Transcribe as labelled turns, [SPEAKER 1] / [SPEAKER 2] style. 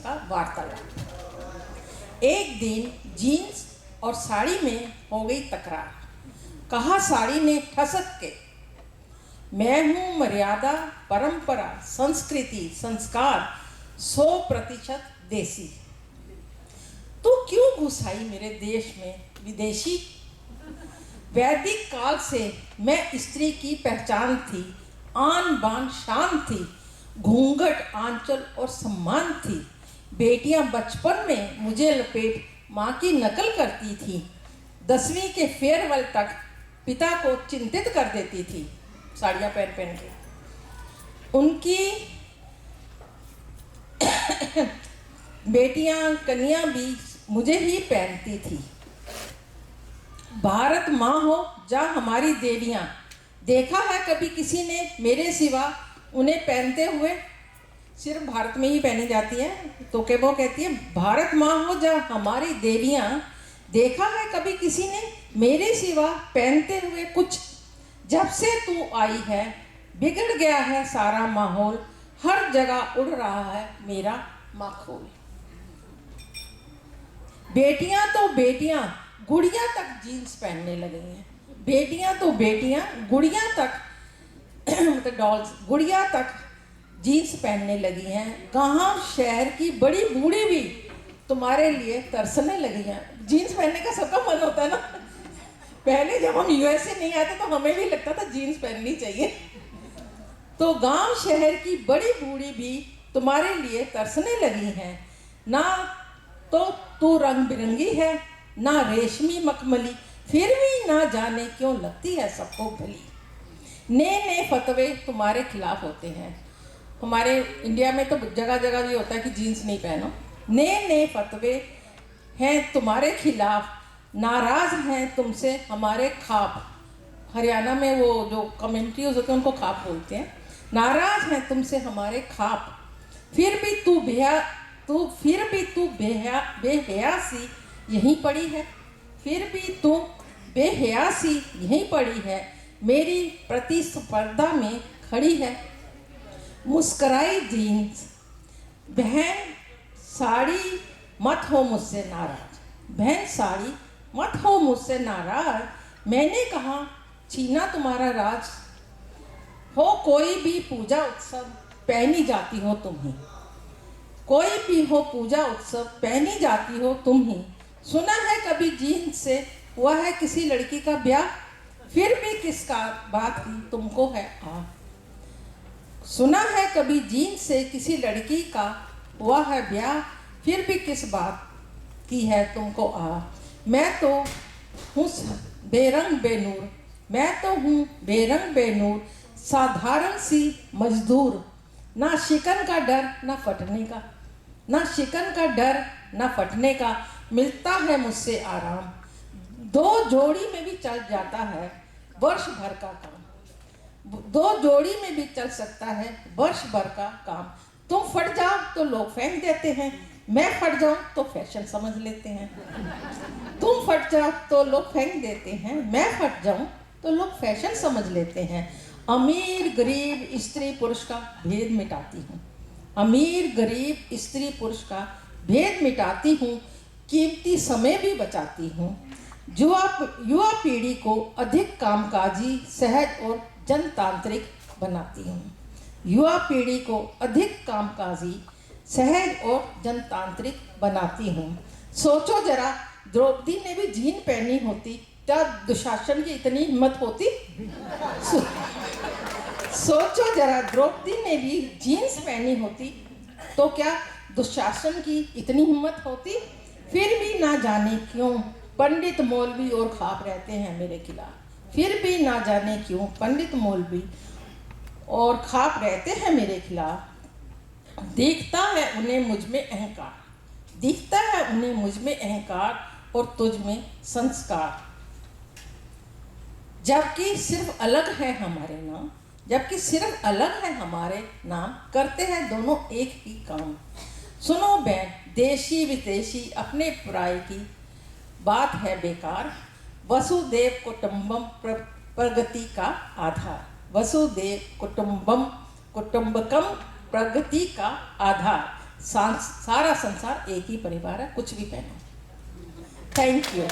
[SPEAKER 1] का वार्तालाप। एक दिन जीन्स और साड़ी में हो गई तकरार। कहा साड़ी ने ठसक के, मैं हूँ मर्यादा, परंपरा, संस्कृति, संस्कार 100% देसी। तू क्यों घुस आई मेरे देश में विदेशी? वैदिक काल से मैं स्त्री की पहचान थी, आन बान शान थी, घूंघट आंचल और सम्मान थी। बेटियां बचपन में मुझे लपेट माँ की नकल करती थी। 10वीं के फेयरवेल तक पिता को चिंतित कर देती थी साड़ियाँ पहन पहन के। उनकी बेटियां कन्या भी मुझे ही पहनती थी। भारत माँ हो जा हमारी देवियाँ, देखा है कभी किसी ने मेरे सिवा उन्हें पहनते हुए? सिर्फ भारत में ही पहनी जाती है। तो के वो कहती है, भारत माँ हो जा हमारी देवियाँ, देखा है कभी किसी ने मेरे सिवा पहनते हुए कुछ? जब से तू आई है बिगड़ गया है सारा माहौल, हर जगह उड़ रहा है मेरा माखोल। बेटियां तो बेटियां गुड़िया तक जीन्स पहनने लगी हैं। बेटियां तो बेटियां गुड़िया तक मतलब डॉल्स गुड़िया तक जीन्स पहनने लगी हैं। गांव शहर की बड़ी बूढ़ी भी तुम्हारे लिए तरसने लगी हैं। जीन्स पहनने का सबका मन होता है ना। पहले जब हम यूएसए नहीं आते तो हमें भी लगता था जीन्स पहननी चाहिए। तो गांव शहर की बड़ी बूढ़ी भी तुम्हारे लिए तरसने लगी हैं। ना तो तू रंग बिरंगी है, ना रेशमी मखमली, फिर भी ना जाने क्यों लगती है सबको भली। नए नए फतवे तुम्हारे खिलाफ होते हैं। हमारे इंडिया में तो जगह जगह भी होता है कि जीन्स नहीं पहनो। नए नए फतवे हैं तुम्हारे खिलाफ, नाराज हैं तुमसे हमारे खाप। हरियाणा में वो जो कम्युनिटीज होते हैं उनको खाप बोलते हैं। नाराज हैं तुमसे हमारे खाप, फिर भी तू बेहयासी यहीं पड़ी है। फिर भी तू बेहयासी यहीं पड़ी है, मेरी प्रतिस्पर्धा में खड़ी है। मुस्कराई जीन्स, बहन साड़ी मत हो मुझसे नाराज। बहन साड़ी मत हो मुझसे नाराज, मैंने कहा छीना तुम्हारा राज। हो कोई भी पूजा उत्सव पहनी जाती हो तुम ही, कोई भी हो पूजा उत्सव पहनी जाती हो तुम ही। सुना है कभी जीन्स से हुआ है किसी लड़की का ब्याह, फिर भी किसका बात की तुमको है आ। सुना है कभी जीन्स से किसी लड़की का हुआ है ब्याह, फिर भी किस बात की है तुमको आ। मैं तो हूँ बेरंग बेनूर, मैं तो हूँ बेरंग बेनूर, साधारण सी मजदूर। ना शिकन का डर ना फटने का, ना शिकन का डर ना फटने का, मिलता है मुझसे आराम। 2 जोड़ी में भी चल जाता है वर्ष भर का काम। 2 जोड़ी में भी चल सकता है वर्ष भर का काम। तुम फट जाओ तो लोग फेंक देते हैं, मैं फट जाऊं तो फैशन समझ लेते हैं। तुम फट जाओ तो लोग फेंक देते हैं, मैं फट जाऊं तो लोग फैशन समझ लेते हैं। अमीर गरीब स्त्री पुरुष का भेद मिटाती हूँ, अमीर गरीब स्त्री पुरुष का भेद मिटाती हूँ, कीमती समय भी बचाती हूँ। युवा पीढ़ी को अधिक कामकाजी, सहज और जनतांत्रिक बनाती हूँ। युवा पीढ़ी को अधिक कामकाजी, सहज और जनतांत्रिक बनाती हूँ। सोचो जरा, द्रौपदी ने भी जीन पहनी होती, क्या दुशासन की इतनी हिम्मत होती? सोचो जरा, द्रौपदी ने भी जीन्स पहनी होती तो क्या दुशासन की इतनी हिम्मत होती? फिर भी ना जाने क्यों पंडित मौलवी और खाप रहते हैं मेरे खिलाफ। फिर भी ना जाने क्यों पंडित मौलवी और खाप रहते हैं मेरे खिलाफ। दिखता है उन्हें मुझ में अहंकार, दिखता है उन्हें मुझ में अहंकार और तुझ में संस्कार। जबकि सिर्फ अलग है हमारे नाम, जबकि सिर्फ अलग है हमारे नाम, करते हैं दोनों एक ही काम। सुनो बहन, देशी विदेशी अपने पराये की बात है बेकार। वसुदेव कुटुंबम प्रगति का आधार, वसुदेव कुटुंबकम प्रगति का आधार। सारा संसार एक ही परिवार है, कुछ भी पहनो। Thank you.